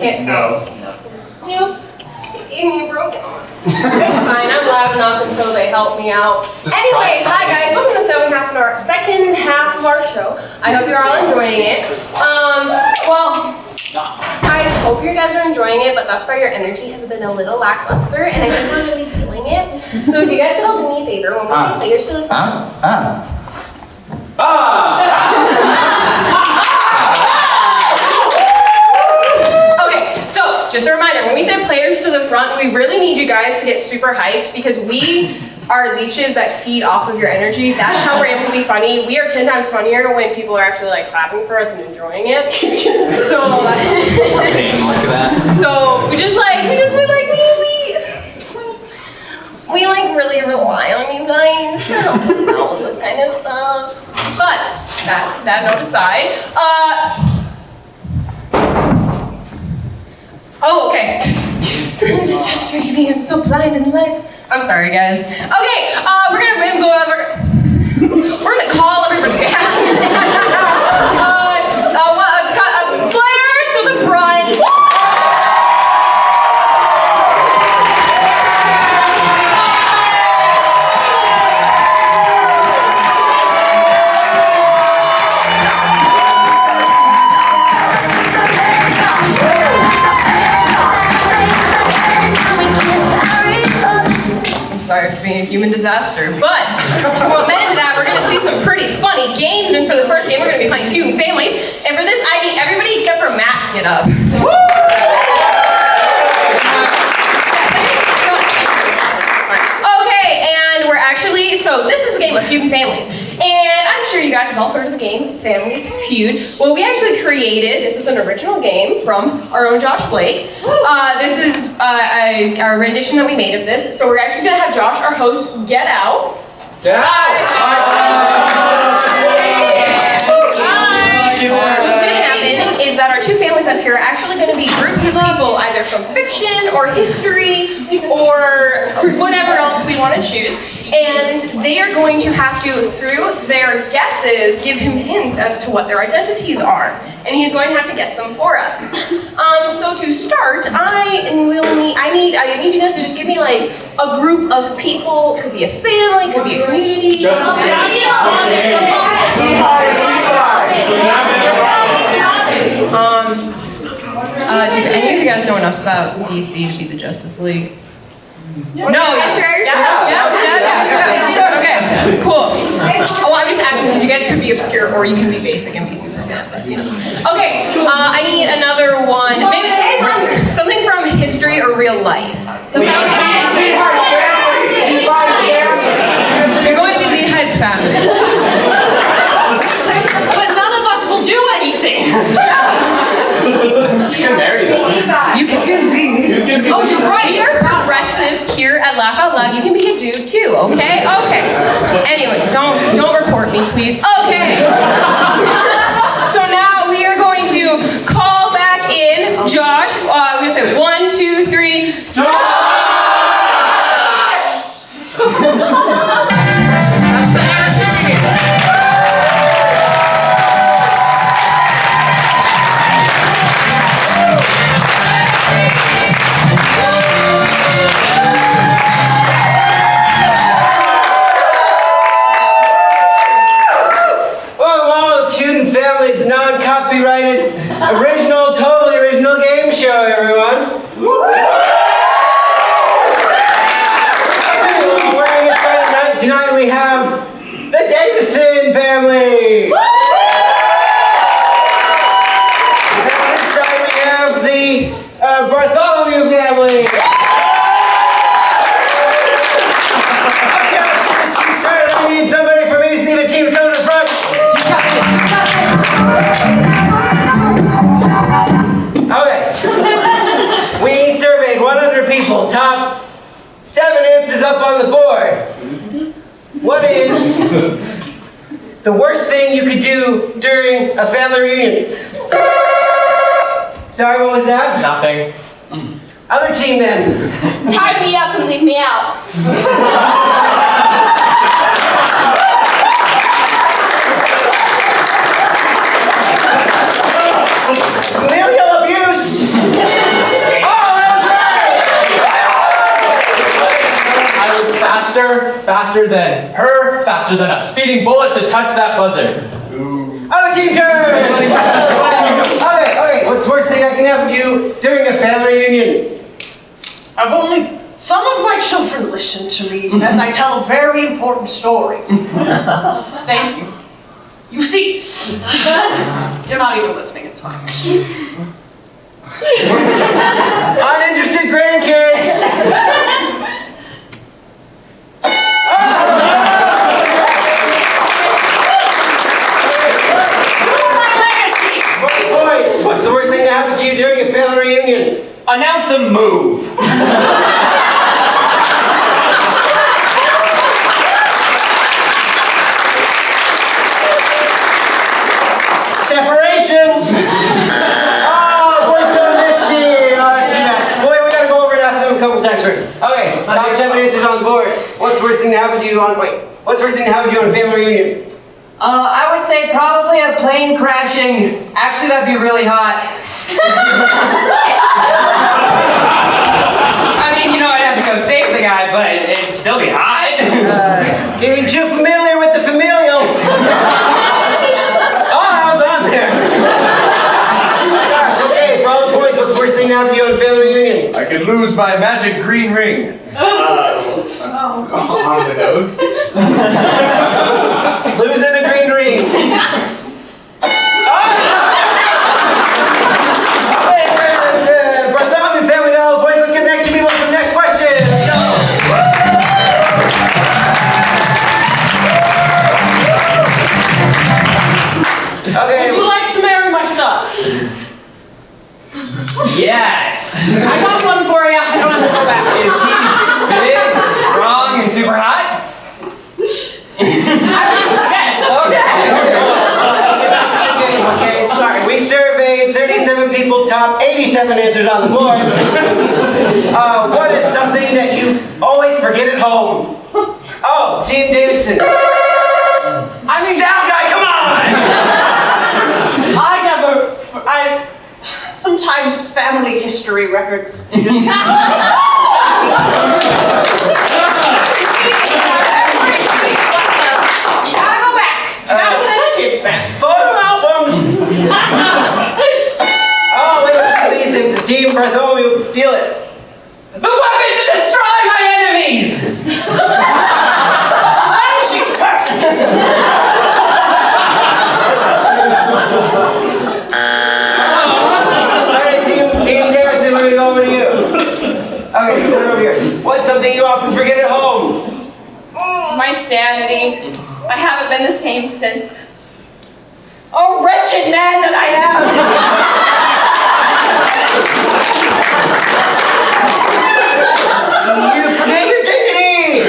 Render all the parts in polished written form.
Can't No. You gave me a broken one. It's fine, I'm loud enough until they help me out. Anyways, hi guys, welcome to the second half of our show. I hope you're all enjoying it. Well, I hope you guys are enjoying it, but thus far your energy has been a little lackluster, and I think we're really feeling it. So if you guys could all do me a favor, when we say players to the front. Okay, so just a reminder, when we say players to the front, we really need you guys to get super hyped because we are leeches that feed off of your energy. That's how we're able to be funny. We are 10 times funnier when people are actually like clapping for us and enjoying it. So we like really rely on you guys to help us out with this kind of stuff. But that note aside, oh, okay. Someone just gestured to me. I'm so blind in the lights. I'm sorry, guys. Okay, we're gonna call everybody down. Players to the front. Sorry for being a human disaster, but to amend that, we're going to see some pretty funny games, and for the first game, we're going to be playing Feud Families, and for this, I need everybody except for Matt to get up. Woo! Okay, and we're actually, so this is a game of Feud Families, and I'm sure you guys have all heard of the game, Family Feud. Well, we actually created, this is an original game from our own Josh Blake. This is our rendition that we made of this. So we're actually gonna have Josh, our host, get out. Get out! What's gonna happen is that our two families up here are actually gonna be groups of people, either from fiction or history or whatever else we wanna choose. And they are going to have to, through their guesses, give him hints as to what their identities are. And he's going to have to guess them for us. So to start, I need you guys to just give me like a group of people. Could be a family, could be a community. Do any of you guys know enough about DC to be the Justice League? No. Avengers? Yeah. Okay, cool. Oh, I'm just asking because you guys could be obscure or you can be basic and be super fan. Okay, I need another one. Maybe something from history or real life. You're going to be Lehi's family. But none of us will do anything. You can marry them. You can be. Oh, you're right. We are progressive here at Laugh Out Loud. You can be a dude too, okay? Okay. Anyway, don't report me, please. Okay. So now we are going to call back in Josh. We're gonna say 1, 2, 3. Josh! The non-copyrighted, totally original game show, everyone. We're going to get started tonight. We have the Davison family. And on this side we have the Bartholomew family. Okay, let's get this thing started. I need somebody from each either team to come to the front. Okay. We surveyed 100 people. Top 7 answers up on the board. What is the worst thing you could do during a family reunion? Sorry, what was that? Nothing. Other team then. Tie me up and leave me out. Familial abuse. faster than her, faster than a speeding bullet to touch that buzzer. Oh, team turn! Okay, what's the worst thing that can happen to you during a family reunion? Some of my children listen to me as I tell a very important story. Thank you. You see, you're not even listening, it's fine. Uninterested grandkids! Points. What's the worst thing that happened to you during a family reunion? Announce a move. Separation! Oh, boys go to this team! Oh, that's too bad. Boy, we gotta go over and ask them a couple times first. Okay, top 7 answers on the board. What's the worst thing that happened to you on, what's the worst thing that happened to you on a family reunion? I would say probably a plane crashing. Actually, that'd be really hot. I mean, I'd have to go save the guy, but it'd still be hot. Getting too familiar with the familials. Oh, I was on there. Oh my gosh, okay, for all the points, what's the worst thing that happened to you on a family reunion? I could lose my magic green ring. On the nose. Losing a green ring. Bartholomew family got all the points. Let's get the next two people for the next question. Let's go. Okay. Would you like to marry my son? Yes. I got one for you. I don't have to go back. Is he big, strong, and super hot? Yes, okay. Okay. Sorry. We surveyed 37 people, top 87 answers on the board. What is something that you always forget at home? Oh, Team Davidson. Sound guy, come on! Sometimes family history records just... Gotta go back. Gotta send the kids back. Photo albums! Oh, wait, let's see these things. The Team Bartholomew can steal it. The weapon to destroy my enemies! She's perfect. Okay, Team Davidson, we're gonna go over to you. Okay, start over here. What's something you often forget at home? My sanity. I haven't been the same since. Oh, wretched man that I am! You forget your dignity!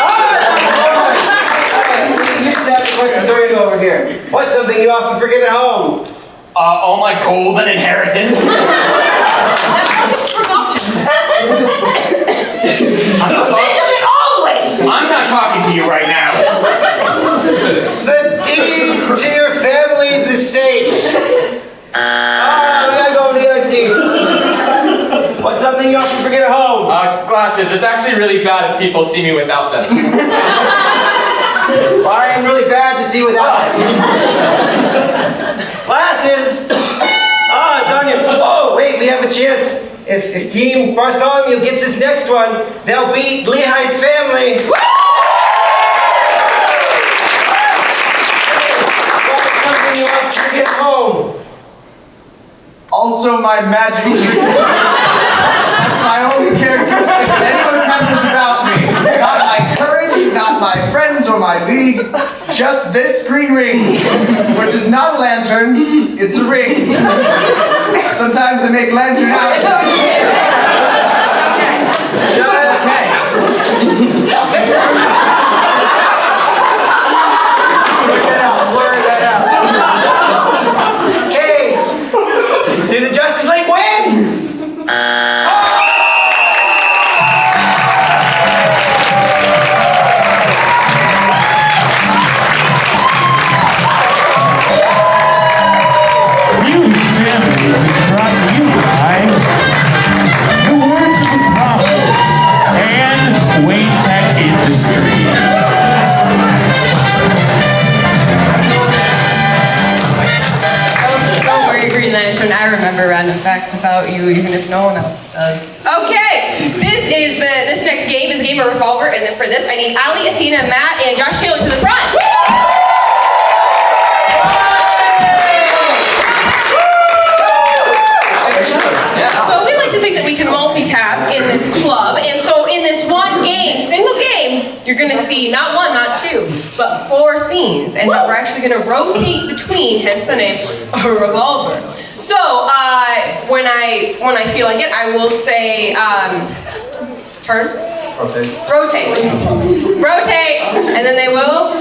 Oh, okay, you just asked the question, so we're gonna go over here. What's something you often forget at home? All my golden inheritance. I'm not talking to you right now. The deed to your family's estate. Oh, we gotta go over to the other team. What's something you often forget at home? Glasses. It's actually really bad if people see me without them. Well, I am really bad to see without us. Glasses. Oh, it's on you. Oh, wait, we have a chance. If Team Bartholomew gets this next one, they'll beat Lehi's family. What's something you often forget at home? Also my magic green ring. That's my only characteristic that anyone remembers about me. Not my courage, not my friends or my league. Just this green ring, which is not a lantern, it's a ring. Sometimes I make lantern out. Blur that out. Okay. Do the Justice League win? Beauty Families is brought to you by the words of the prophet and Wayne Tech Industries. remember random facts about you, even if no one else does. Okay, this next game is a game of Revolver, and then for this, I need Ali, Athena, Matt, and Josh Taylor to the front. So we like to think that we can multitask in this club, and so in this one game, single game, you're gonna see not one, not two, but 4 scenes, and we're actually gonna rotate between, hence the name, a revolver. So when I feel like it, I will say turn, rotate, and then they will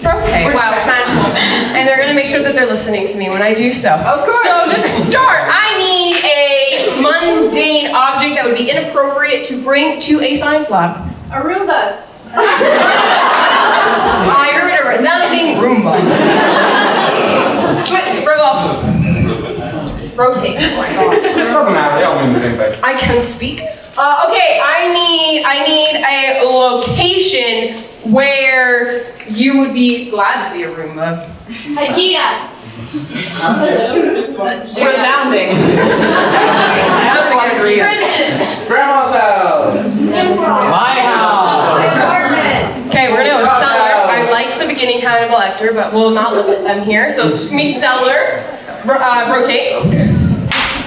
rotate. Wow, it's magical. And they're gonna make sure that they're listening to me when I do so. Of course. So to start, I need a mundane object that would be inappropriate to bring to a science lab. A Roomba. I heard a resounding Roomba. Revolve. Rotate. Oh my gosh. Doesn't matter, they all mean the same thing. I can speak. Okay, I need a location where you would be glad to see a Roomba. IKEA. Resounding. Prison. Grandma's house. Improv. My house. Apartment. Okay, we're gonna go cellar. I liked the beginning Hannibal Lecter, but we'll not limit them here. So it's just gonna be cellar. Rotate.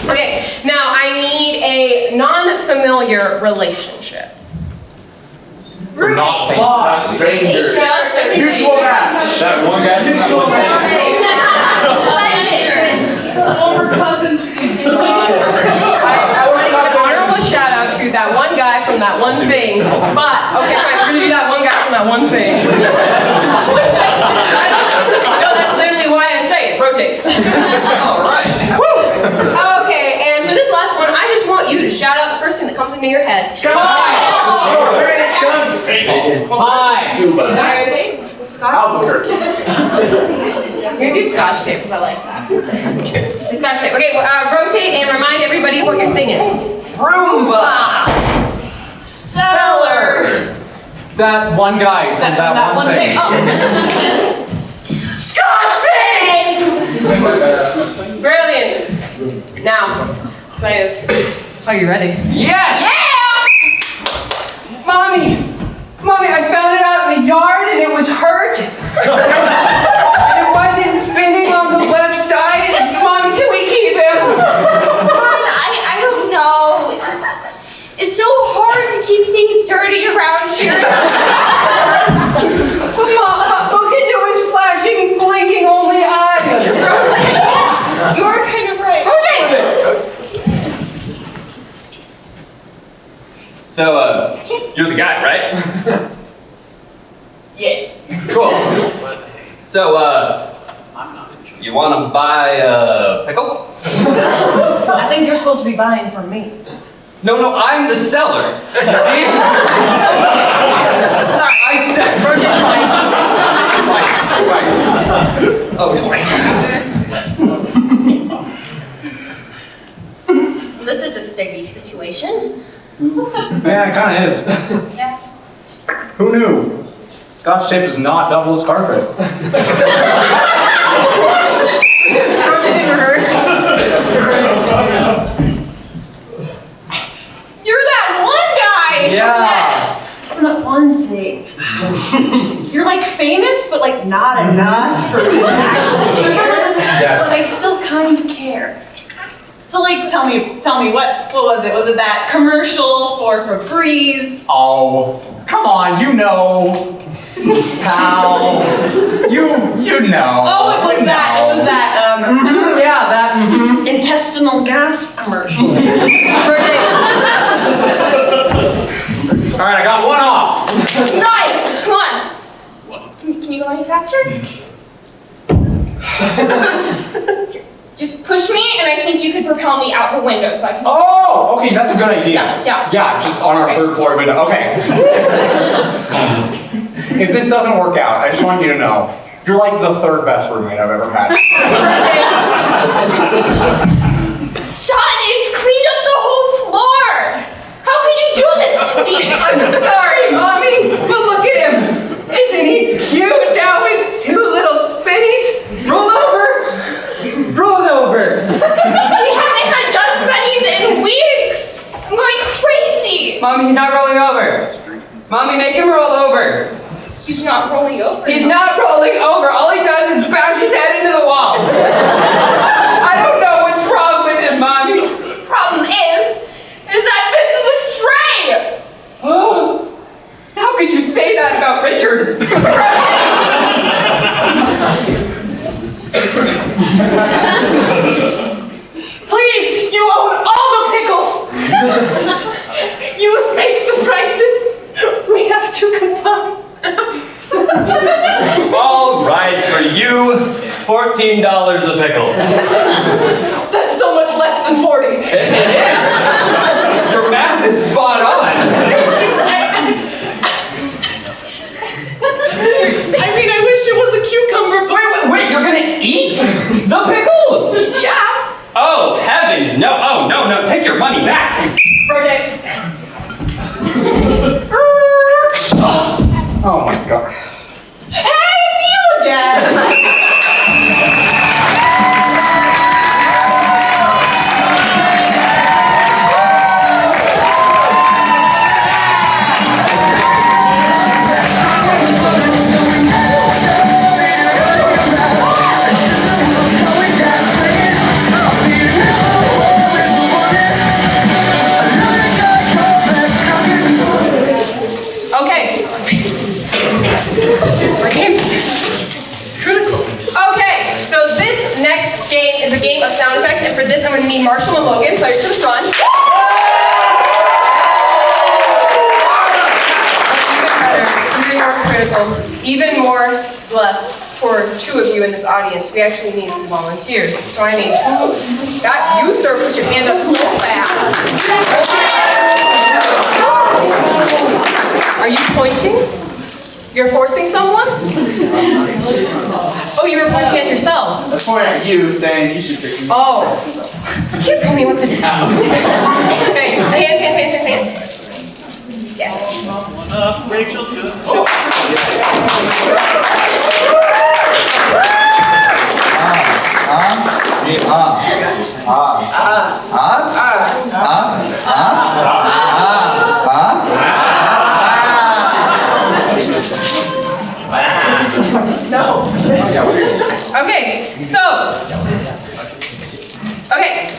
Okay, now I need a non-familiar relationship. Not Boss. Stranger. Just Mutual match. that one guy. Older cousins. I want to give an honorable shout out to that one guy from that one thing. But, okay, fine, we're gonna do that one guy from that one thing. No, that's literally why I say it. Rotate. Alright. Okay, and for this last one, I just want you to shout out the first thing that comes into your head. Hi. Albuquerque. You're gonna do scotch tape because I like that. Scotch tape. Okay, rotate and remind everybody what your thing is. Roomba. Cellar. That one guy from that one thing. Oh. Scotch tape! Brilliant. Now, play this. Are you ready? Yes! Yeah! Mommy, I found it out in the yard and it was hurt. And it wasn't spinning on the left side. Mommy, can we keep him? Son, I don't know. It's so hard to keep things dirty around here. Mom, look into his flashing, blinking only eye. You're kind of right. So, you're the guy, right? Yes. Cool. So, you want to buy a pickle? I think you're supposed to be buying from me. No, I'm the seller. You see? Sorry. I said Rotate twice. twice. Oh, twice. This is a sticky situation. Yeah, it kind of is. Yeah. Who knew? Scotch tape does not double as carpet. Rotate in reverse. You're that one guy. Yeah. From that one thing. You're like famous, but like not enough for me to actually care. Yes. But I still kind of care. So like, tell me, what was it? Was it that commercial for Febreze? Oh, come on, you know. Pal. You know. Oh, it was that. Yeah, that. Intestinal gas commercial. Rotate. Alright, I got one off. Nice! Come on. Can you go any faster? Just push me, and I think you could propel me out the window so I can. Oh, okay, that's a good idea. Yeah. Yeah, just on our third floor window. Okay. If this doesn't work out, I just want you to know, you're like the third best roommate I've ever had. Son, it's cleaned up the whole floor! How can you do this to me? I'm sorry, Mommy, but look at him. Isn't he cute now with 2 little spinnies? Roll over. Mommy, he's not rolling over. Mommy, make him roll over. He's not rolling over. He's not rolling over. All he does is bash his head into the wall. I don't know what's wrong with him, Mommy. The problem is that this is a stray. How could you say that about Richard? Please, you own all the pickles. You make the prices. We have to combine. All right, for you, $14 a pickle. That's so much less than 40. Your math is spot on. I mean, I wish it was a cucumber, but... Wait, you're gonna eat the pickle? Yeah. Oh, heavens, no, oh, no, take your money back. Project. Oh my god. Hey, it's you again. Okay. It's critical. Okay, so this next game is a game of sound effects, and for this I'm going to need Marshall and Logan, players to the front. Even better, even more critical, even more blessed for two of you in this audience. We actually need some volunteers, so I need two. Got you, sir, put your hand up so fast. Are you pointing? You're forcing someone? Oh, you were pointing at yourself. I was pointing at you, saying you should pick me. Oh. You can't tell me what to do. Okay, hands. Yeah. Rachel, just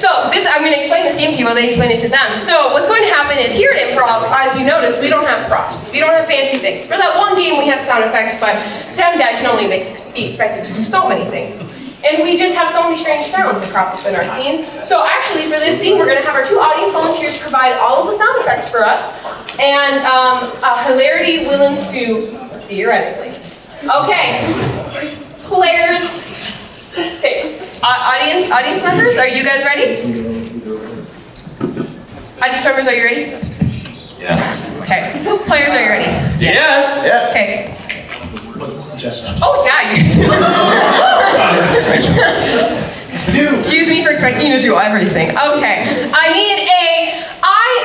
So this, I'm going to explain this game to you while they explain it to them. So what's going to happen is here at Improv, as you notice, we don't have props. We don't have fancy things. For that one game, we have sound effects, but sound guy can only be expected to do so many things. And we just have so many strange sounds that crop up in our scenes. So actually, for this scene, we're going to have our two audience volunteers provide all of the sound effects for us, and hilarity will ensue, theoretically. Okay, players. Okay, audience members, are you guys ready? Audience members, are you ready? yes. Okay. Players, are you ready? Yes. Yes. Okay. What's the suggestion? Oh yeah. Excuse me for expecting you to do everything. Okay. I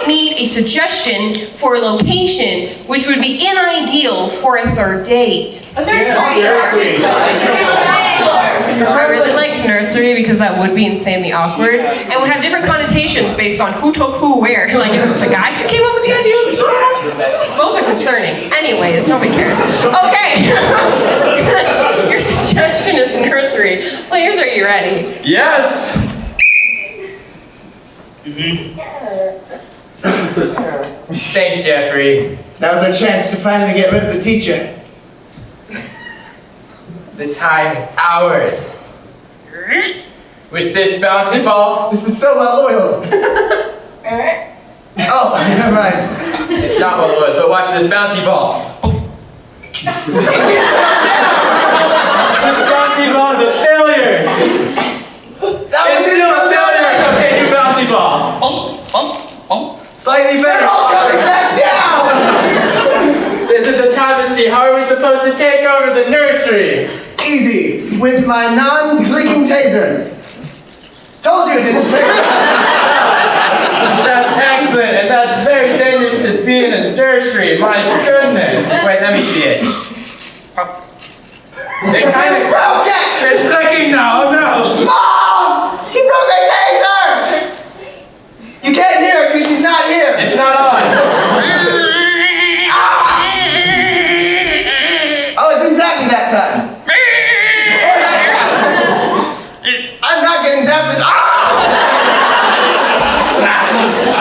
need a suggestion for a location which would be ideal for a third date. I really liked nursery because that would be insanely awkward, and would have different connotations based on who took who where. Like if it was the guy who came up with the idea, both are concerning. Anyways, nobody cares. Okay. Your suggestion is nursery. Players, are you ready? Yes. Thank you, Jeffrey. Now's our chance to finally get rid of the teacher. The time is ours. With this bouncy ball, This is so well oiled. Oh, never mind. it's not what it was, but watch this bouncy ball. This bouncy ball is a failure. That was It's still a failure. Okay, new bouncy ball. Slightly They're better. all coming back down! This is a travesty. How are we supposed to take over the nursery? Easy, with my non-clicking taser. Told you it didn't say that. That's excellent, and that's very dangerous to be in a nursery. My goodness. Wait, let me see it. It kind of Broke it! It's clicking now. No. Mom! He broke my taser! You can't hear it because she's not here. It's not on.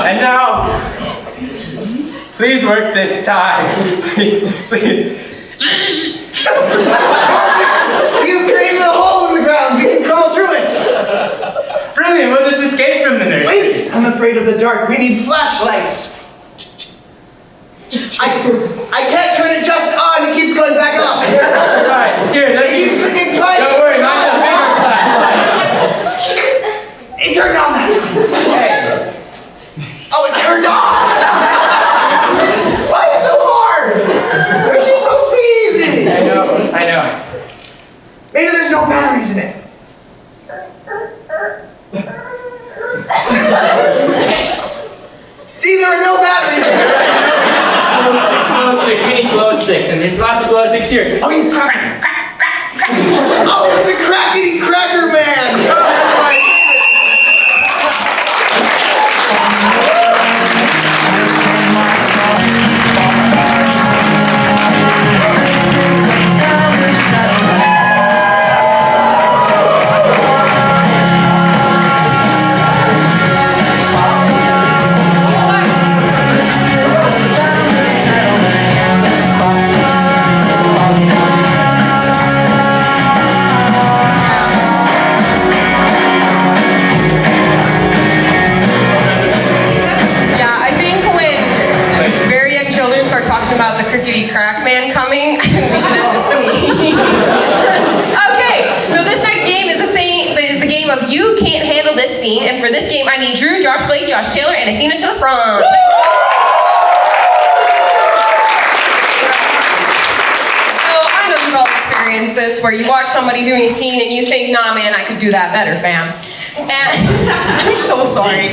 And now, please work this tie. Please. You've created a hole in the ground. We can crawl through it. Brilliant, we'll just escape from the nursery. Wait, I'm afraid of the dark. We need flashlights. I can't turn it just on. It keeps going back up. Right, here, let It me... keeps clicking twice. Don't worry, mine's a bigger flashlight. It turned on that time. Hey. Oh, it turned on. Why is it so hard? It's supposed to be easy. I know. Maybe there's no batteries in it. See, there are no batteries in it. Glow sticks, we need glow sticks, and there's lots of glow sticks here. Oh, he's cracking. Oh, it's the Crackety Cracker Man. About the crickety crack man coming, we should end the scene. Okay, so this next game is the game of You Can't Handle This Scene, and for this game I need Drew, Josh Blake, Josh Taylor, and Athena to the front. So I know you've all experienced this, where you watch somebody doing a scene and you think, nah man, I could do that better, fam. And I'm so sorry.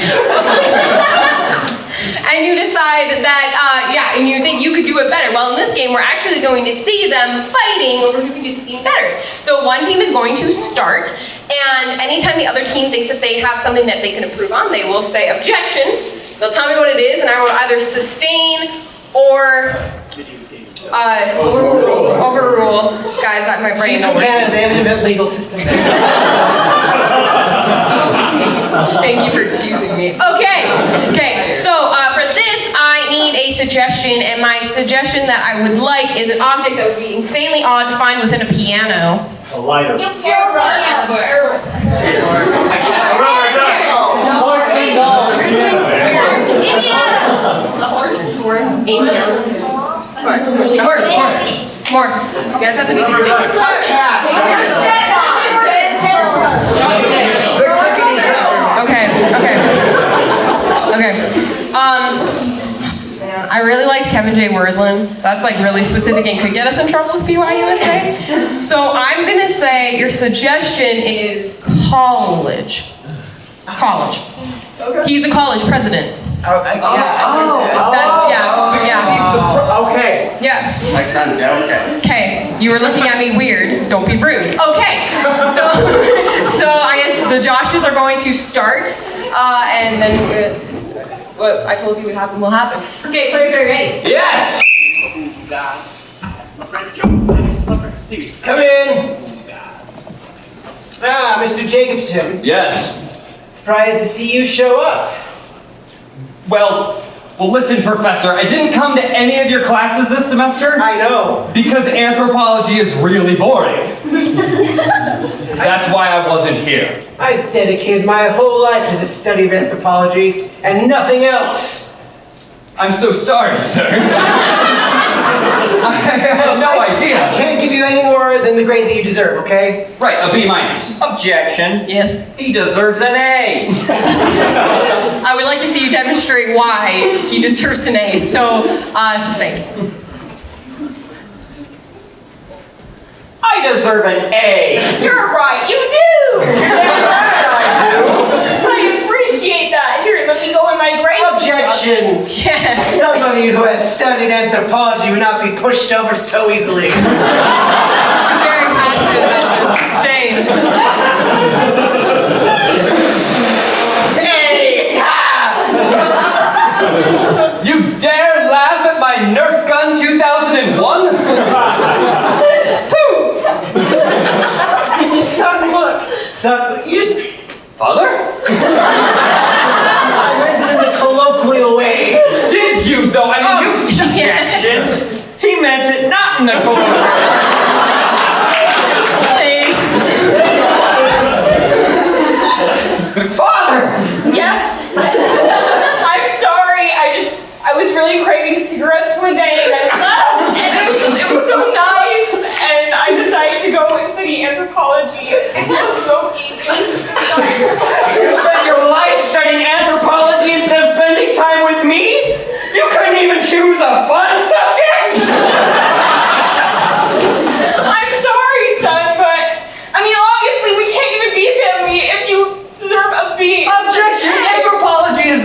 And you decide that, and you think you could do it better. Well, in this game, we're actually going to see them fighting over who can do the scene better. So one team is going to start, and anytime the other team thinks that they have something that they can improve on, they will say objection. They'll tell me what it is, and I will either sustain or overrule. Guys, that my brain. She's from Canada, they have an event legal system. Thank you for excusing me. Okay, so for this, I need a suggestion, and my suggestion that I would like is an object that would be insanely odd to find within a piano. A lighter. Horse, Amy. More. You guys have to be distinct. Okay. I really liked Kevin J. Wordland. That's like really specific and could get us in trouble with BYUSA. So I'm gonna say your suggestion is college. College. He's a college president. Okay. Yeah. Makes sense, yeah, okay. Okay, you were looking at me weird. Don't be rude. Okay, so I guess the Joshes are going to start, and then what I told you would happen will happen. Okay, players are ready. Yes! Come in. Ah, Mr. Jacobson. Yes. Surprised to see you show up. Well, listen, Professor, I didn't come to any of your classes this semester. I know. Because anthropology is really boring. That's why I wasn't here. I've dedicated my whole life to the study of anthropology and nothing else. I'm so sorry, sir. I had no idea. I can't give you any more than the grade that you deserve, okay? Right, a B minus. Objection. Yes. He deserves an A. I would like to see you demonstrate why he deserves an A. So, sustained. I deserve an A. You're right, you do! I do. I appreciate that. Here, let me go in my grades. Objection! Yes. Somebody who has studied anthropology would not be pushed over so easily. I'm very passionate about this. Sustained. Hey! You dare laugh at my Nerf gun 2001? Son, look! Son, you just... Father? I rented in the colloquial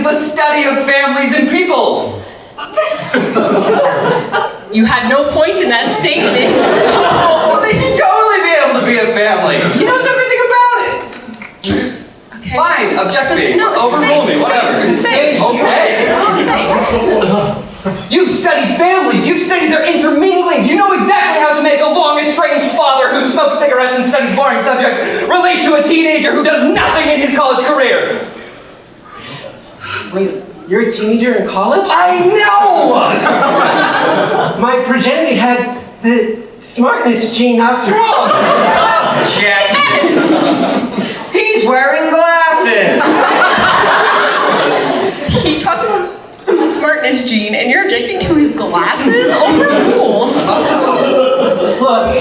the study of families and peoples. You had no point in that statement. Well, they should totally be able to be a family. He knows everything about it. Okay. Fine, object me. No, Overrule me, whatever. Stay. Okay. You've studied families. You've studied their interminglings. You know exactly how to make a long estranged father who smokes cigarettes and studies boring subjects relate to a teenager who does nothing in his college career. Wait, you're a teenager in college? I know! My progeny had the smartness gene after all. Check. He's wearing glasses. He talked about the smartness gene, and you're objecting to his glasses over rules. Look,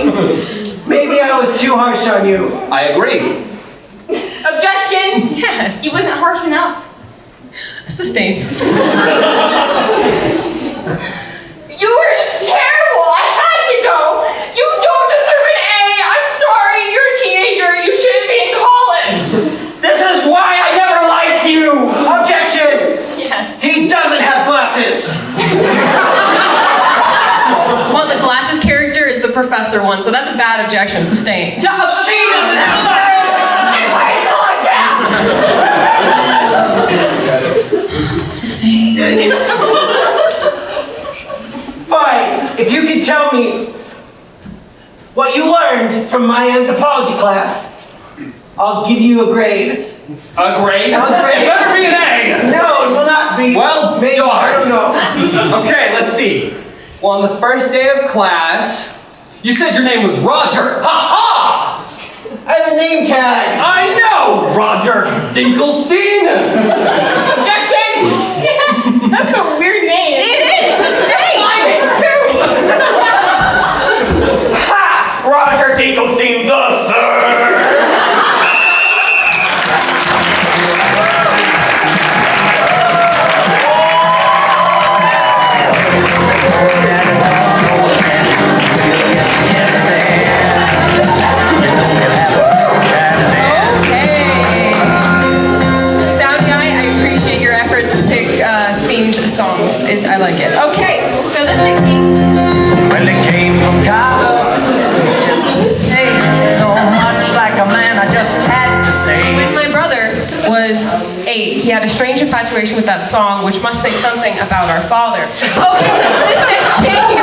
maybe I was too harsh on you. I agree. Objection! Yes. He wasn't harsh enough. Sustained. You were just terrible! I had to go! You don't deserve an A! I'm sorry, you're a teenager, you shouldn't be in college! This is why I never liked you! Objection! Yes. He doesn't have glasses! Well, the glasses character is the professor one, so that's a bad objection. Sustained. She doesn't have glasses! Eye contact! Sustained. Fine, if you can tell me what you learned from my anthropology class, I'll give you a grade. A grade? A grade. It better be an A! No, it will not be. Well, maybe, darn. I don't know. Okay, let's see. Well, on the first day of class, you said your name was Roger. Ha-ha! I have a name tag. I know, Roger Dinkelstein. Objection! Yes! That's a weird name. It is sustained. I did too. Ha! Roger Dinkelstein the third. Songs. I like it. Okay, so this next thing. Well, it came from Cabo. Hey. So much like a man, I just had to say. When my brother was 8, he had a strange infatuation with that song, which must say something about our father. Okay, this next game.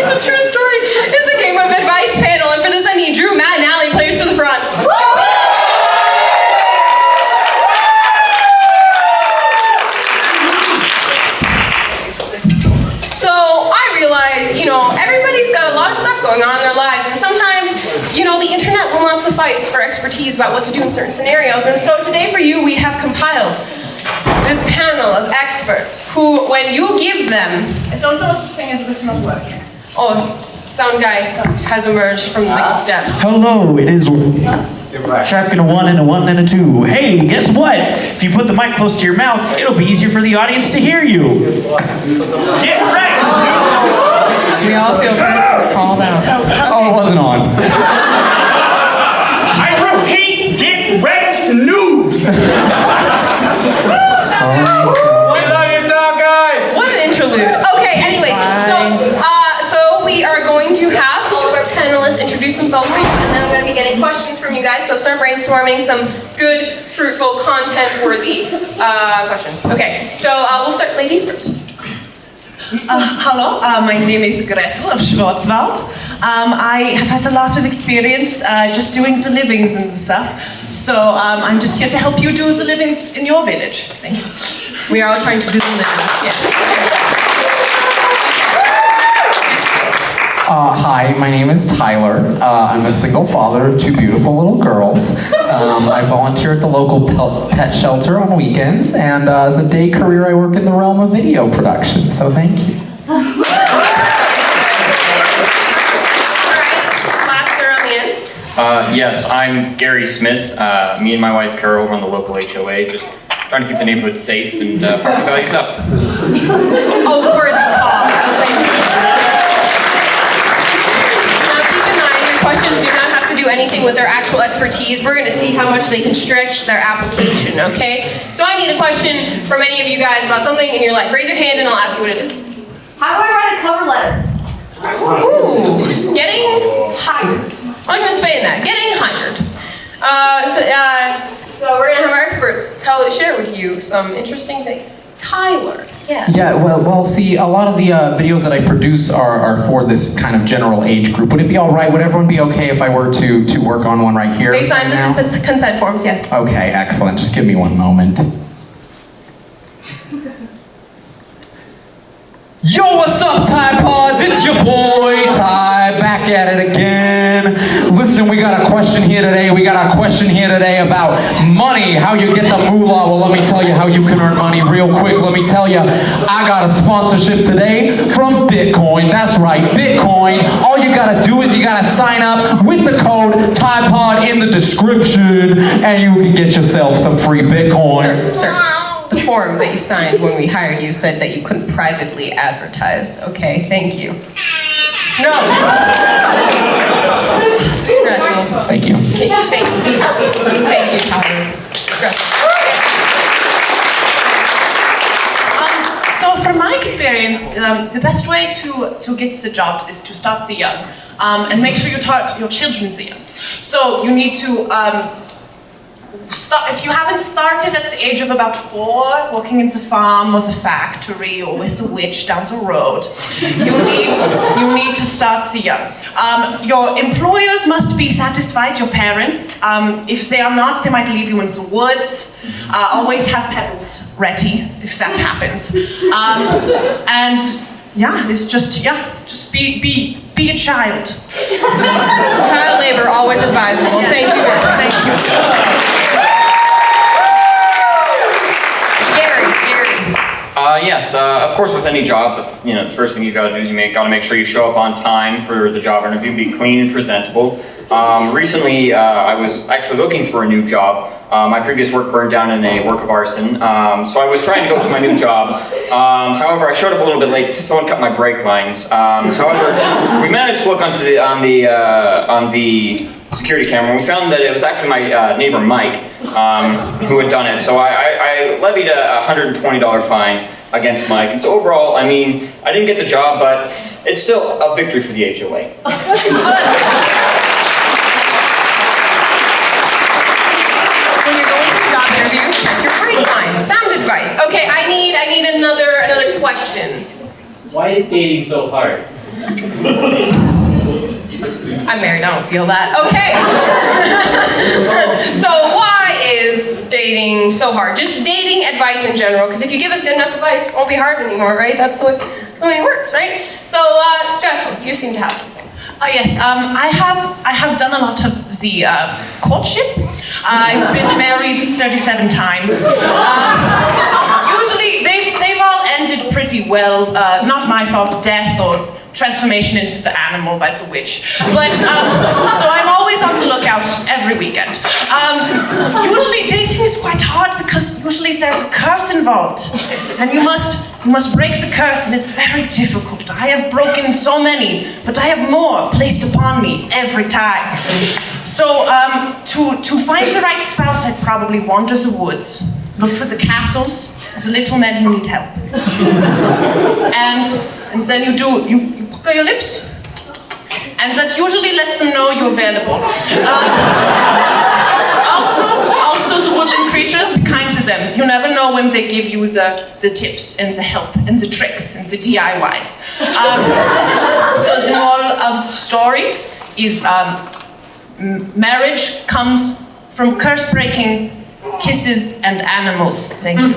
It's a true story. It's a game of advice panel, and for this I need Drew, Matt, and Allie, players to the front. Everybody's got a lot of stuff going on in their lives, and sometimes, the internet will not suffice for expertise about what to do in certain scenarios. And so today for you, we have compiled this panel of experts who, when you give them... I don't know what to sing as this not working. Oh, sound guy has emerged from the depths. Hello, it is Shark and a 1 and a 1 and a 2. Hey, guess what? If you put the mic close to your mouth, it'll be easier for the audience to hear you. Get ready! We all feel called out. Oh, it wasn't on. I repeat, get wrecked, noobs! We love you, sound guy. What an interlude. Okay, anyways, so we are going to have all of our panelists introduce themselves for you, because now I'm going to be getting questions from you guys, so start brainstorming some good, fruitful, content-worthy questions. Okay, so we'll start ladies first. Hello, my name is Gretel of Schwarzwald. I have had a lot of experience just doing the livings and the stuff. So I'm just here to help you do the livings in your village. Thank you. We are all trying to do the livings, yes. Hi, my name is Tyler. I'm a single father of 2 beautiful little girls. I volunteer at the local pet shelter on weekends, and as a day career, I work in the realm of video production, so thank you. Yes, I'm Gary Smith. Me and my wife Carol run the local HOA, just trying to keep the neighborhood safe and property values up. Oh, worthy cause. Thank you. Now keep in mind, your questions do not have to do anything with their actual expertise. We're gonna see how much they can stretch their application, okay? So I need a question from any of you guys about something in your life. Raise your hand and I'll ask you what it is. How do I write a cover letter? Ooh, getting hired. I'm gonna spay in that. Getting hired. So we're gonna have our experts share with you some interesting things. Tyler, yeah. Yeah, well, see, a lot of the videos that I produce are for this kind of general age group. Would it be all right? Would everyone be okay if I were to work on one right here? They signed right the now? consent forms, yes. Okay, excellent. Just give me one moment. Yo, what's up, Tide Pods? It's your boy, Ty, back at it again. Listen, we got a question here today. About money, how you get the moolah. Well, let me tell you how you can earn money real quick. Let me tell you, I got a sponsorship today from Bitcoin. That's right, Bitcoin. All you gotta do is you gotta sign up with the code TIDEPOD in the description, and you can get yourself some free Bitcoin. Sir, the form that you signed when we hired you said that you couldn't privately advertise. Okay, thank you. No. Gretzel. Thank you. Thank you, Tyler. So from my experience, the best way to get the jobs is to start the young, and make sure you start your children the young. So you need to if you haven't started at the age of about 4, working in the farm or the factory or with a witch down the road, you need to start the young. Your employers must be satisfied, your parents. If they are not, they might leave you in the woods. Always have pedals ready if that happens. And yeah, it's just be a child. Child labor, always advisable. Yes. Thank you, guys. Thank you. Yes, of course with any job, the first thing you've got to do is you got to make sure you show up on time for the job interview, be clean and presentable. Recently, I was actually looking for a new job. My previous work burned down in a work of arson, so I was trying to go to my new job. However, I showed up a little bit late because someone cut my brake lines. However, we managed to look on the security camera, and we found that it was actually my neighbor Mike who had done it. So I levied a $120 fine against Mike. And so overall, I mean, I didn't get the job, but it's still a victory for the HOA. When you're going to a job interview, check your brake line. Sound advice. Okay, I need another question. Why is dating so hard? I'm married, I don't feel that. Okay. So why is dating so hard? Just dating advice in general, because if you give us good enough advice, it won't be hard anymore, right? That's the way it works, right? So, Gretchen, you seem to have something. Yes, I have done a lot of the courtship. I've been married 37 times. Usually they've all ended pretty well. Not my fault, death or transformation into the animal by the witch. But, so I'm always on the lookout every weekend. Usually dating is quite hard because usually there's a curse involved. And you must break the curse, and it's very difficult. I have broken so many, but I have more placed upon me every time. So, to find the right spouse, I'd probably wander the woods, look for the castles, the little men who need help. And then you pucker your lips, and that usually lets them know you're available. Also the woodland creatures, be kind to them. You never know when they give you the tips and the help and the tricks and the DIYs. So the moral of the story is marriage comes from curse-breaking kisses and animals. Thank you.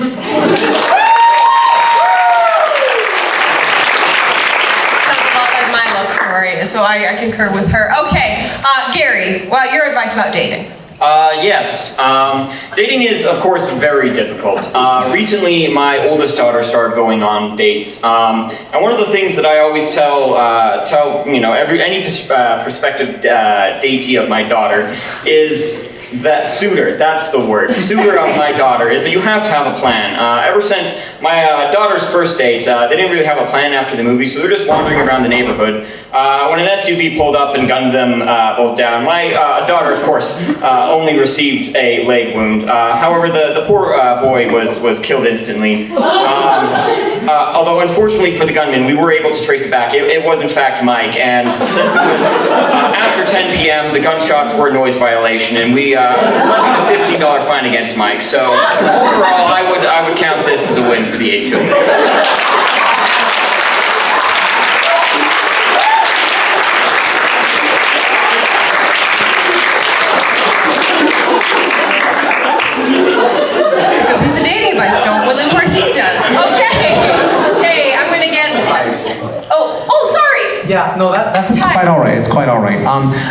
My love story, so I concur with her. Okay, Gary, well, your advice about dating. Yes. Dating is, of course, very difficult. Recently, my oldest daughter started going on dates, and one of the things that I always tell any prospective datee of my daughter is that suitor, that's the word, suitor of my daughter, is that you have to have a plan. Ever since my daughter's first date, they didn't really have a plan after the movie, so they're just wandering around the neighborhood, When an SUV pulled up and gunned them both down, my daughter, of course, only received a leg wound. However, the poor boy was killed instantly. Although, unfortunately for the gunman, we were able to trace it back. It was, in fact, Mike, and since it was after 10 p.m., the gunshots were a noise violation, and we levied a $15 fine against Mike. So, overall, I would count this as a win for the HOA. Don't live where he does. Okay. Okay, I'm gonna get. Oh, sorry. Yeah, no, that's quite all right. It's quite all right.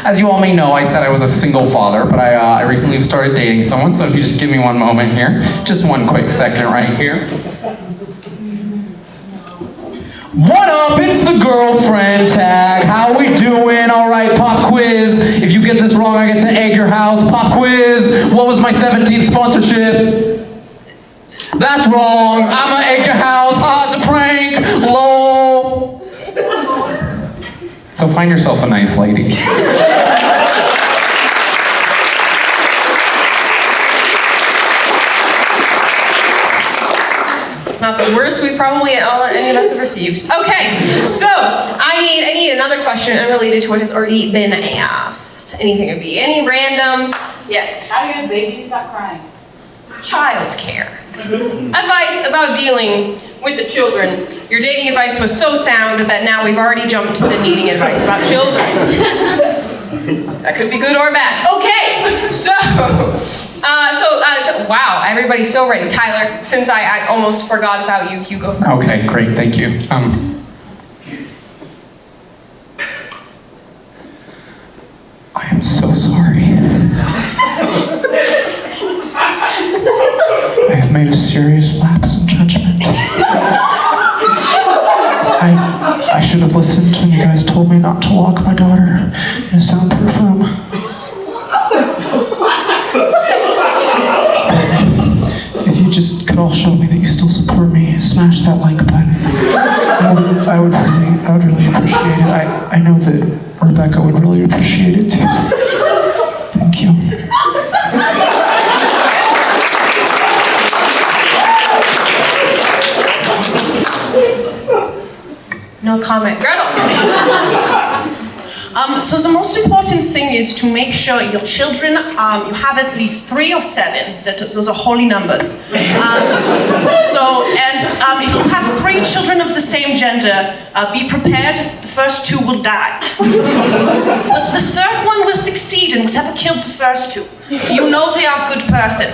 As you all may know, I said I was a single father, but I recently started dating someone. So if you just give me one moment here, just one quick second right here. What up? It's the girlfriend tag. How we doing? All right, pop quiz. If you get this wrong, I get to egg your house. Pop quiz. What was my 17th sponsorship? That's wrong. I'm gonna egg your house. It's a prank. Lol. So find yourself a nice lady. It's not the worst we probably any of us have received. Okay, so I need another question unrelated to what has already been asked. Anything would be any random. Yes. How do your baby stop crying? Child care. Advice about dealing with the children. Your dating advice was so sound that now we've already jumped to the needing advice about children. That could be good or bad. Okay, wow, everybody's so ready. Tyler, since I almost forgot about you, you go first. Okay, great, thank you. I am so sorry. I have made a serious lapse in judgment. I should have listened when you guys told me not to lock my daughter in a soundproof room. If you just could all show me that you still support me, smash that like button. I would really appreciate it. I know that Rebecca would really appreciate it too. Thank you. No comment. Gretel. So the most important thing is to make sure your children, you have at least 3 or 7. Those are holy numbers. If you have 3 children of the same gender, be prepared, the first 2 will die. But the third one will succeed in whatever killed the first 2. So you know they are a good person.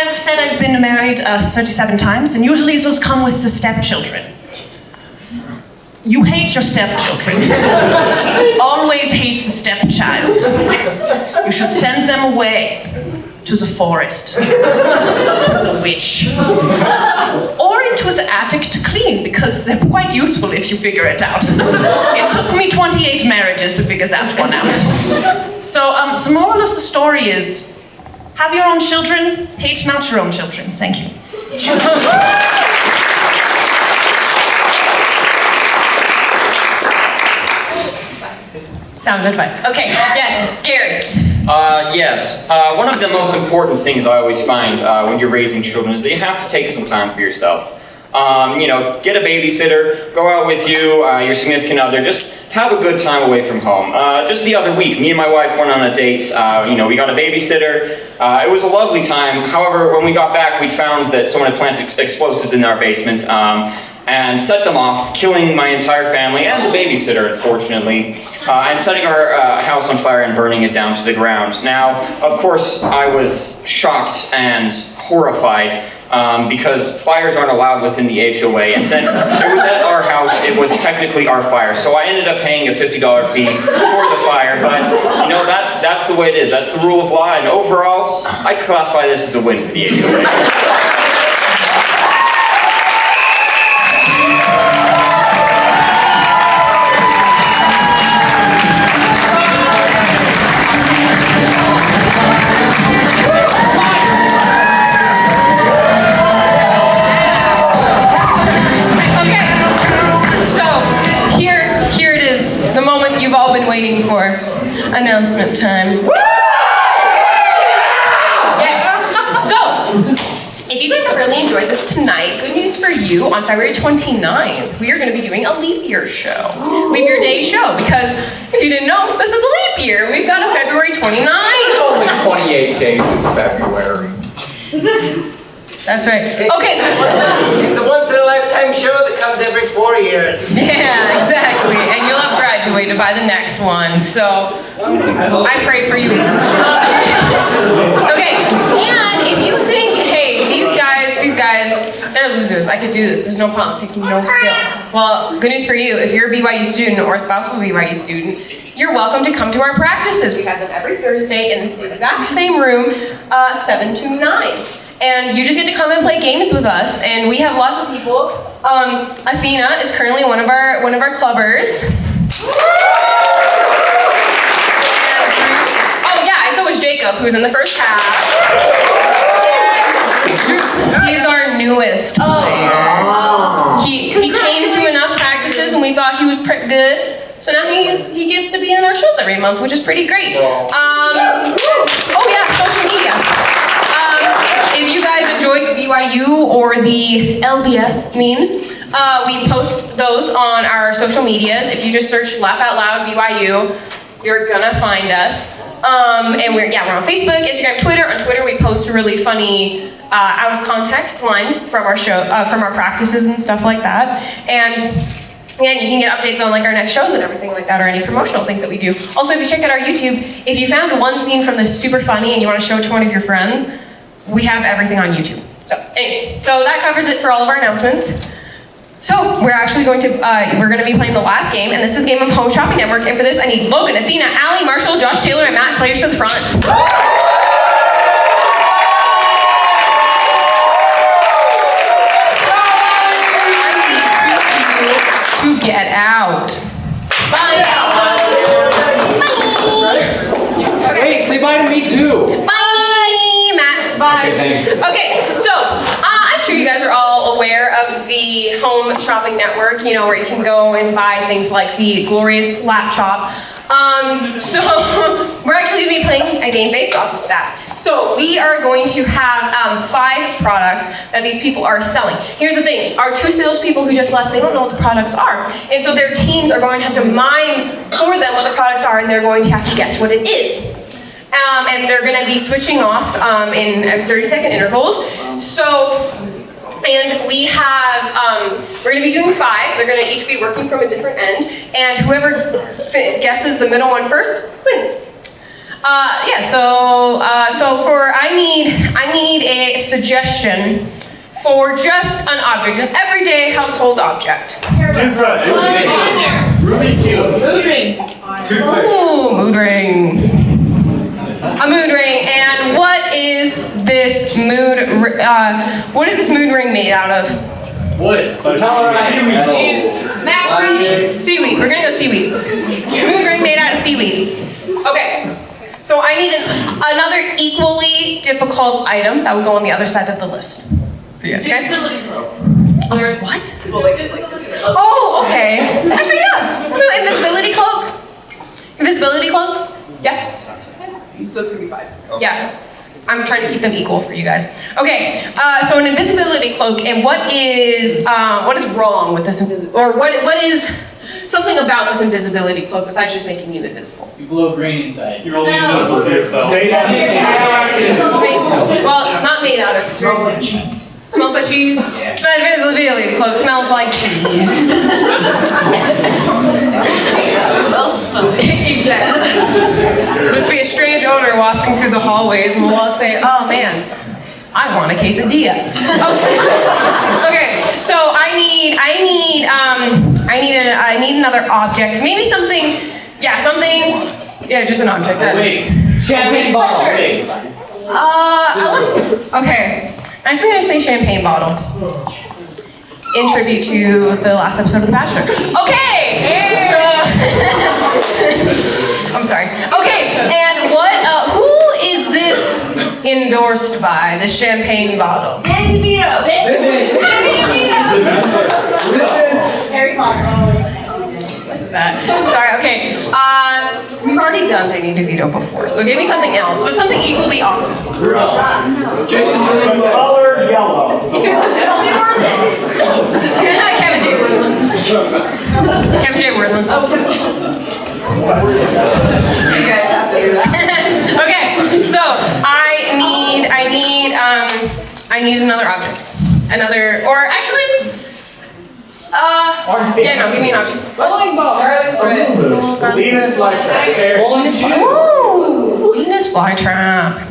I've said I've been married 37 times, and usually those come with the stepchildren. You hate your stepchildren. Always hates a stepchild. You should send them away to the forest, to the witch, or into the attic to clean, because they're quite useful if you figure it out. It took me 28 marriages to figure that one out. So the moral of the story is, have your own children, hate not your own children. Thank you. Sound advice. Okay, yes, Gary. Yes. One of the most important things I always find when you're raising children is that you have to take some time for yourself. Get a babysitter, go out with your significant other, just have a good time away from home. Just the other week, me and my wife went on a date. We got a babysitter. It was a lovely time. However, when we got back, we found that someone had planted explosives in our basement and set them off, killing my entire family and the babysitter, unfortunately, and setting our house on fire and burning it down to the ground. Now, of course, I was shocked and horrified. Because fires aren't allowed within the HOA, and since it was at our house, it was technically our fire. So I ended up paying a $50 fee for the fire, but that's the way it is. That's the rule of law, and overall, I classify this as a win for the HOA. announcement time. Yes. So, if you guys have really enjoyed this tonight, good news for you, on February 29th, we are going to be doing a leap year show. Leap year day show, because if you didn't know, this is a leap year. We've got a February 29th. Only 28 days in February. That's right. Okay. It's a once-in-a-lifetime show that comes every 4 years. Yeah, exactly. And you'll have graduated by the next one. So, I pray for you. Okay. And if you think, hey, these guys, they're losers. I could do this. There's no problem. It takes me no skill. Well, good news for you. If you're a BYU student or a spouse of a BYU student, you're welcome to come to our practices. We have them every Thursday in this exact same room, 7 to 9. And you just get to come and play games with us, and we have lots of people. Athena is currently one of our clubbers. Oh yeah, and so is Jacob, who's in the first half. And he's our newest player. He came to enough practices, and we thought he was pretty good. So now he gets to be in our shows every month, which is pretty great. Oh yeah, social media. If you guys enjoyed BYU or the LDS memes, we post those on our social medias. If you just search Laugh Out Loud BYU, you're gonna find us. And we're on Facebook, Instagram, Twitter. On Twitter, we post really funny, out of context lines from our show, from our practices and stuff like that. And you can get updates on like our next shows and everything like that, or any promotional things that we do. Also, if you check out our YouTube, if you found one scene from this super funny and you want to show it to one of your friends, we have everything on YouTube. So, anyways, so that covers it for all of our announcements. So, we're actually going to, be playing the last game, and this is a game of Home Shopping Network, and for this I need Logan, Athena, Allie, Marshall, Josh, Taylor, and Matt, players to the front. I need 2 people to get out. Bye. Okay. Wait, say bye to me too. Bye. Bye. Okay, so I'm sure you guys are all aware of the Home Shopping Network, where you can go and buy things like the glorious laptop. So we're actually going to be playing a game based off of that. So we are going to have 5 products that these people are selling. Here's the thing, our 2 salespeople who just left, they don't know what the products are. And so their teams are going to have to mine for them what the products are, and they're going to have to guess what it is. And they're going to be switching off in 30-second intervals. So, and we have, we're going to be doing 5. They're going to each be working from a different end. And whoever guesses the middle one first wins. I need a suggestion for just an object, an everyday household object. Toothbrush. Rubik's Cube. Mood ring. Ooh, mood ring. A mood ring, and what is this mood ring made out of? Wood. Seaweed. We're gonna go seaweed. Mood ring made out of seaweed. Okay. So I need another equally difficult item that would go on the other side of the list for you guys. Okay? What? Oh, okay. Actually, yeah. We'll do invisibility cloak. Invisibility cloak. Yeah. So it's gonna be 5. Yeah, I'm trying to keep them equal for you guys. Okay, so an invisibility cloak, and what is wrong with this what is something about this invisibility cloak besides just making you invisible? You glow green inside. You're only invisible to yourself. Well, not made out of. Smells like cheese. Smells like cheese? Yeah. But invisibility cloak smells like cheese. Exactly. There'll just be a strange odor wafting through the hallways, and we'll all say, "Oh man, I want a quesadilla." Okay, so I need another object. Maybe something. Yeah, just an object. Wait. Champagne bottle. Wait. Okay. I'm just gonna say champagne bottle. In tribute to the last episode of The Bachelor. Okay! So I'm sorry. Okay, and who is this endorsed by, the champagne bottle? Danny DeVito. Harry Potter. That. Sorry, okay. we've already done Danny DeVito before, so give me something else, but something equally awesome. Jason, Color yellow. Kevin J. Worthington. Kevin J. Worthington. You guys have to do that. Okay, so I need another object. Or actually, yeah, no, give me an object. Bowling ball. Venus flytrap. Ooh, Venus flytrap.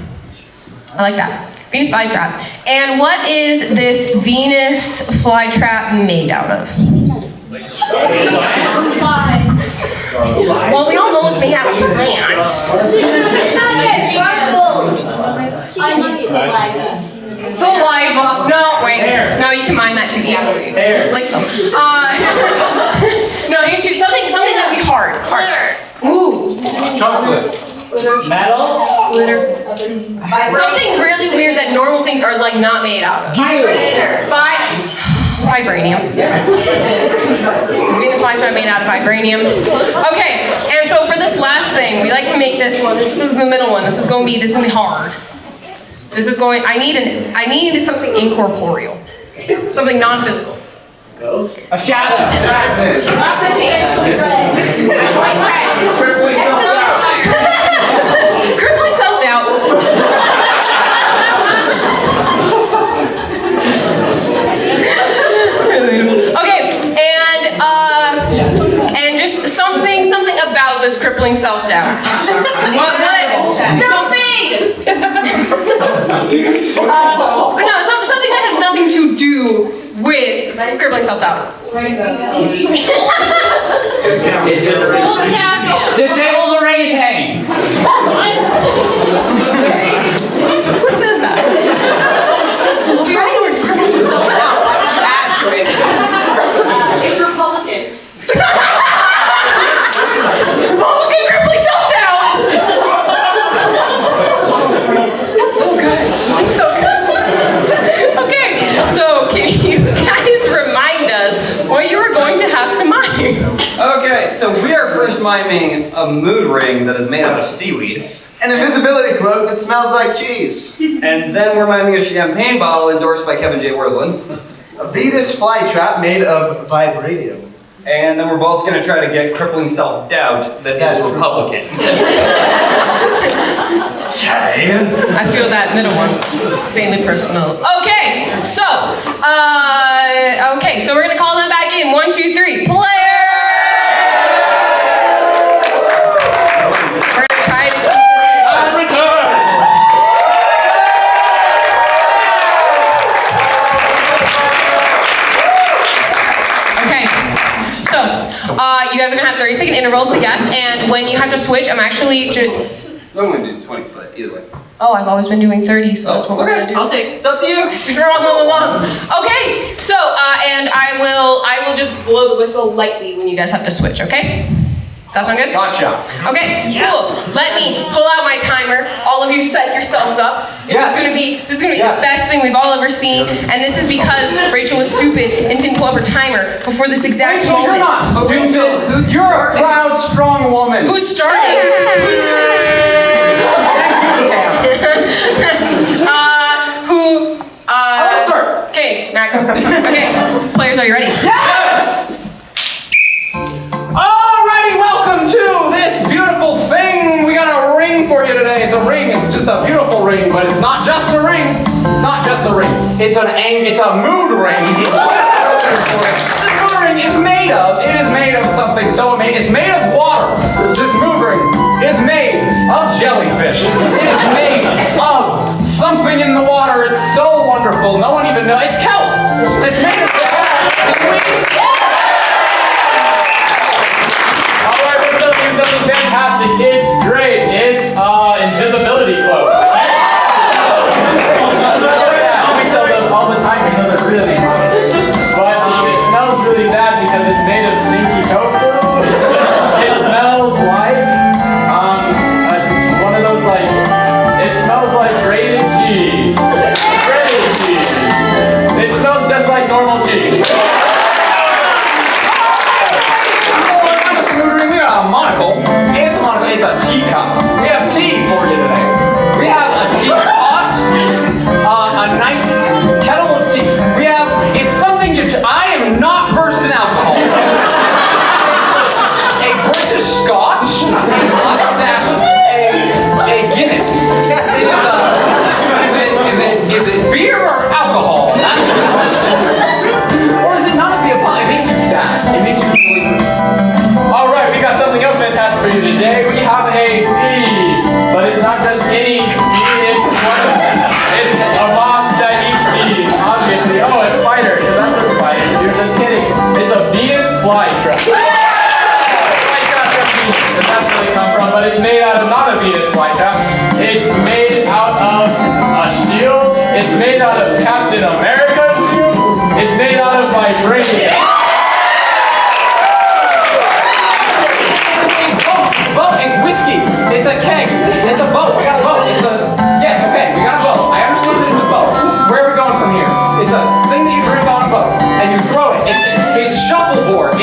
I like that. Venus flytrap. And what is this Venus flytrap made out of? Well, we all know it's made out of plants. Saliva. No, wait. No, you can mine that too easily. Just lick them. No, here's two. Something that would be hard. Ooh. chocolate. Metal? Glitter. Something really weird that normal things are like not made out of. Vibranium. It's Venus flytrap made out of vibranium. Okay, and so for this last thing, we like to make this one. This is the middle one. This is gonna be hard. I need something incorporeal. Something non-physical. A shadow. Crippling self-doubt. Okay, and just something about this crippling self-doubt. What? No, something that has nothing to do with crippling self-doubt. Disabled orangutan. Who said that? It's right where it's crippling self-doubt. Add to it. It's Republican. Republican crippling self-doubt! That's so good. It's so good. Okay, so can you guys remind us what you were going to have to mime? Okay, so we are first miming a mood ring that is made out of seaweed. An invisibility cloak that smells like cheese. And then we're miming a champagne bottle endorsed by Kevin J. Worthington. A Venus flytrap made of vibranium. And then we're both going to try to get crippling self-doubt that is Republican. I feel that middle one. Insanely personal. Okay, so we're gonna call them back in. 1, 2, 3. Player! We're gonna try to Okay. So, you guys are gonna have 30-second intervals to guess, and when you have to switch, I'm actually just I'm going to do 20, but either way. Oh, I've always been doing 30, so that's what we're gonna do. I'll take it. It's up to you. Okay, so and I will just blow the whistle lightly when you guys have to switch. Okay? That sound good? Gotcha. Okay, cool. Let me pull out my timer. All of you psych yourselves up. This is gonna be the best thing we've all ever seen, and this is because Rachel was stupid and didn't pull up her timer before this exact moment. You're not stupid. You're a proud, strong woman. Who's starting? I'll start. Okay, Mac. Okay, players, are you ready? Yes! Alrighty, welcome to this beautiful thing. We got a ring for you today. It's a ring. It's just a beautiful ring, but it's not just a ring. It's not just a ring. It's a mood ring. This mood ring is made of. It is made of something so amazing. It's made of water. This mood ring is made of jellyfish. It is made of something in the water. It's so wonderful. No one even knows. It's kelp. It's made of seaweed. All right, let's do something fantastic. It's great. It's Invisibility Cloak. We sell those all the time because they're really fun. But it smells really bad because it's made of stinky tofu. It smells like one of those it smells like grated cheese. Grated cheese. a nice kettle of tea. We have, it's something I am not versed in alcohol. A British Scotch, a mustache, a Guinness. Is it beer or alcohol? That's the question. Or is it not a beer? It makes you sad. It makes you really. All right, we got something else fantastic for you today. We have a bee, but it's not just any bee. It's a moth that eats bees, obviously. Oh, a spider, because that's what spiders do. Just kidding. It's a Venus flytrap. But that's where they come from. But it's made out of not a Venus flytrap. It's made out of a shield. It's made out of Captain America's shield. It's made out of vibranium. Boat. It's whiskey. It's a keg. It's a boat. We got a boat. Yes. Okay. We got a boat. I understand that it's a boat. Where are we going from here? It's a thing that you drink on a boat and you throw it. It's shuffleboard.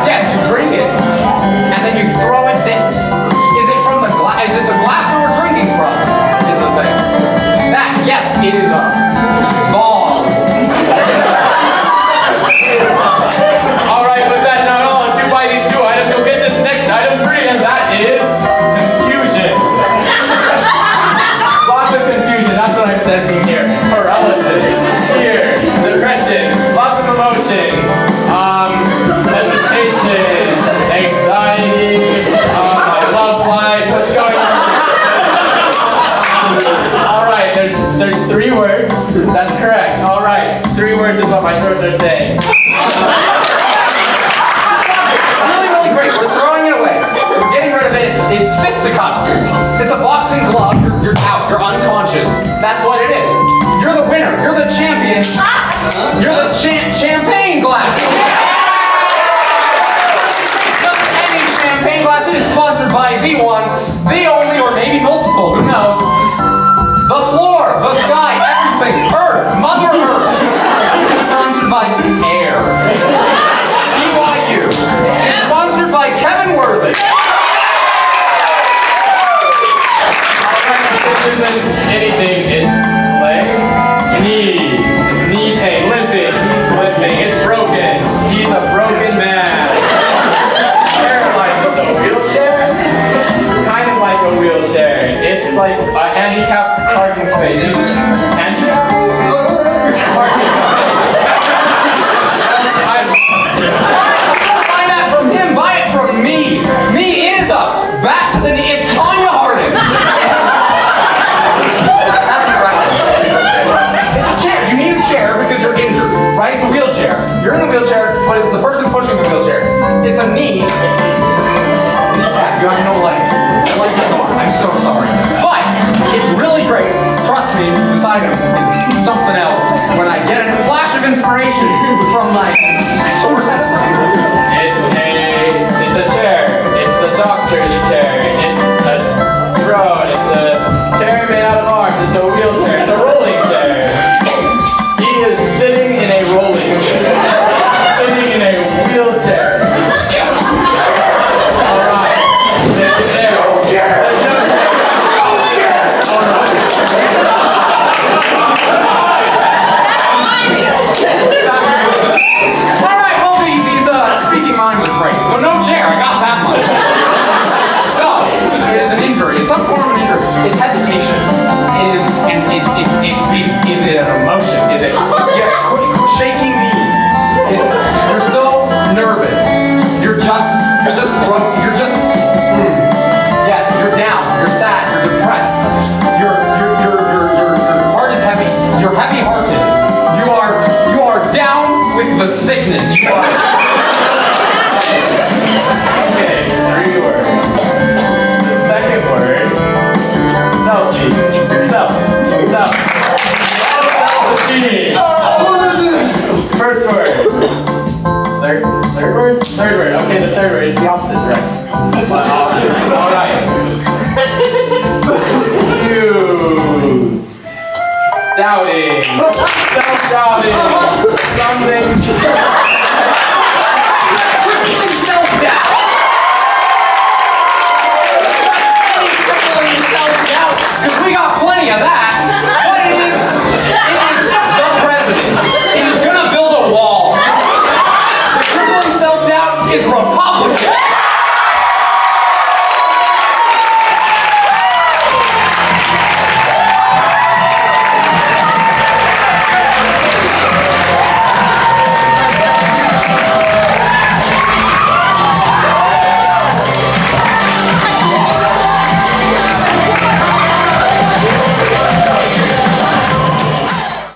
Yes, you drink it, and then you throw it in. Is it from the glass? Is it the glass that we're drinking from? Is the thing. That, yes, it is balls. All right, but that's not all. If you buy these 2 items, you'll get this next item free, and that is confusion. Lots of confusion. That's what I'm sensing here. Paralysis, fear, depression, lots of emotions. Hesitation, anxiety, my love life, what's going on? All right, there's 3 words. That's correct. All right, 3 words is what my sources are saying. Really great. We're throwing it away. We're getting rid of it. It's fisticuffs. It's a boxing glove. You're out. You're unconscious. That's what it is. You're the winner. You're the champion. You're the champagne glass. Champagne glass. It is sponsored by the one, the only, or maybe multiple, who knows? The floor, the sky, everything, Earth, Mother Earth. It's sponsored by air. BYU. It's sponsored by Kevin Worthy. Alright, this isn't anything. It's leg, knee pain, limping. He's limping. It's broken. He's a broken man. It's a wheelchair? Kind of like a wheelchair. It's like a handicapped parking space. Handicapped? Parking space. Find that from him, buy it from me. Me is up. Back to the knee. It's Tanya Harding. That's a reference. It's a chair. You need a chair because you're injured, right? It's a wheelchair. You're in the wheelchair, but it's the person pushing the wheelchair. It's a knee. You have no legs. Your legs are gone. I'm so sorry. But it's really great. Trust me, this item is something else. When I get a flash of inspiration from my sources. It's a chair. It's the doctor's chair. It's a throne. It's a chair made out of arms. It's a wheelchair. It's a rolling chair. He is sitting in a rolling chair. Sitting in a wheelchair. It's hesitation. Is it an emotion? Is it shaking knees? You're so nervous. You're just broke. Yes, you're down. You're sad. You're depressed. Your heart is heavy. You're heavy-hearted. You are down with the sickness. You are. Okay, 3 words. The second word. Self-esteem. First word. Third word? Third word. Okay, the third word is the opposite direction. Alright. Confused. Doubting. Self-doubting. Something.